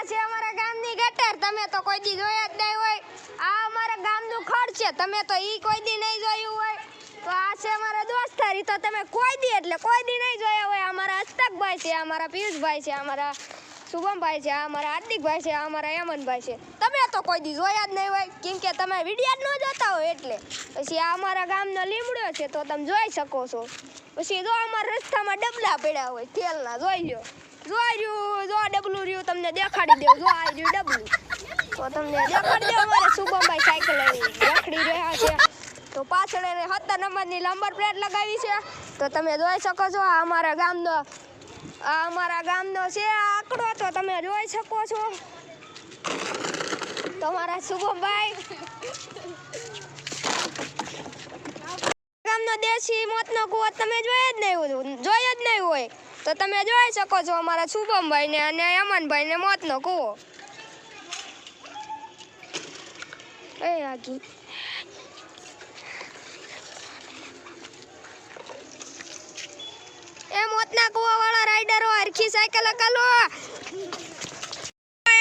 આ છે અમારા ગામની ગટર, તમે તો કોઈ દી જોયા જ નહીં હોય. આ અમારા ગામનું ખડ છે, તમે તો ઈ કોઈ દી નહીં જોયું હોય. તો આ છે અમારા દોસ્તારી, તો તમે કોઈ દી એટલે કોઈ દી નહીં જોયા હોય. અમારા હસ્તકભાઈ છે, અમારા પિયુષભાઈ છે, અમારા શુભમભાઈ છે, અમારા હાર્દિકભાઈ છે, અમારા યમનભાઈ છે. તમે તો કોઈ દી જોયા જ નહીં હોય, કેમ કે તમે વિડીયો જ ન જોતા હોય એટલે. પછી આ અમારા ગામનો લીમડો છે, તો તમે જોઈ શકો છો. પછી જો અમારા રસ્તામાં ડબલા પડ્યા હોય તેલના, જોઈ લો. જોઈ રહ્યું, જો ડબલું રહ્યું, તમને દેખાડી દેવું. જો આ રહ્યું ડબલું, તો તમને દેખાડી દેવું. અમારે શુભમભાઈ સાયકલ રખડી રહ્યા છે, તો પાછળ એને 17 નંબરની નંબર પ્લેટ લગાવી છે. તો તમે જોઈ શકો છો. આ અમારા ગામનો છે આ આંકડો, તો તમે જોઈ શકો છો. તમારા શુભમભાઈ ગામનો દેશી મોતનો કૂવો તમે જોયો જ નહીં હોય, તો તમે જોઈ શકો છો અમારા શુભમભાઈ ને અને યમનભાઈ ને મોતનો કૂવો. એ આગી એ મોતના કૂવા વાળા રાઈડરો હરખી સાયકલ હકાલો.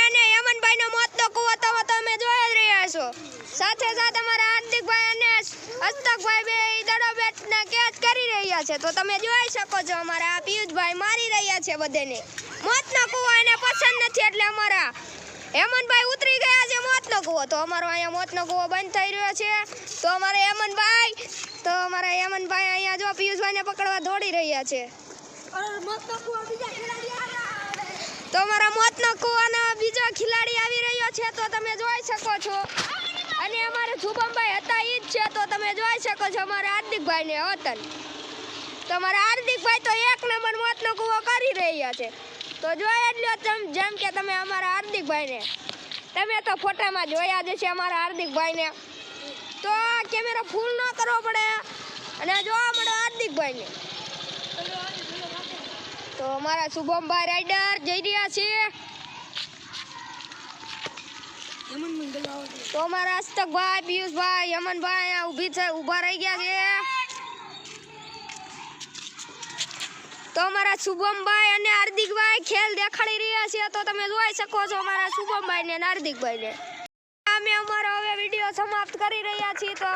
અને યમનભાઈ નો મોતનો કૂવો તો તમે જોઈ જ રહ્યા છો. સાથે સાથે અમારા હાર્દિકભાઈ અને હસ્તકભાઈ બે દડો બેટના કેચ કરી રહ્યા છે, તો તમે જોઈ શકો છો. અમારા પિયુષભાઈ મારી રહ્યા છે બધાને. મોતનો કૂવો એને પસંદ નથી, એટલે અમારા હેમનભાઈ ઉતરી ગયા છે મોતનો કૂવો. તો અમારો અહીંયા મોતનો કૂવો બંધ થઈ રહ્યો છે. તો અમારા યમનભાઈ અહીંયા જો પિયુષભાઈને પકડવા દોડી રહ્યા છે. તો અમારા મોતનો કૂવાનો બીજો ખિલાડી આવી રહ્યો છે, તો તમે જોઈ શકો છો. અને અમારે શુભમભાઈ હતા ઈ જ છે, તો તમે જોઈ શકો છો. અમારા હાર્દિકભાઈ ને વતન, તો અમારા હાર્દિકભાઈ તો 1 નંબર મોતનો કૂવો કરી રહ્યા છે. તો જોઈ જ લો જેમ કે તમે અમારા હાર્દિકભાઈને, તમે તો ફોટામાં જોયા જ છે અમારા હાર્દિકભાઈને. તો કેમેરા ફૂલ ન કરવો પડે અને જોવા મળે હાર્દિકભાઈને. તો અમારા શુભમભાઈ રાઈડર જઈ રહ્યા છે. તો અમારા હસ્તકભાઈ, પિયુષભાઈ, યમનભાઈ ઊભા રહી ગયા છે. તો અમારા શુભમભાઈ અને હાર્દિકભાઈ ખેલ દેખાડી રહ્યા છે, તો તમે જોઈ શકો છો અમારા શુભમભાઈ ને હાર્દિકભાઈ ને. અમે અમારો હવે વિડીયો સમાપ્ત કરી રહ્યા છીએ. તો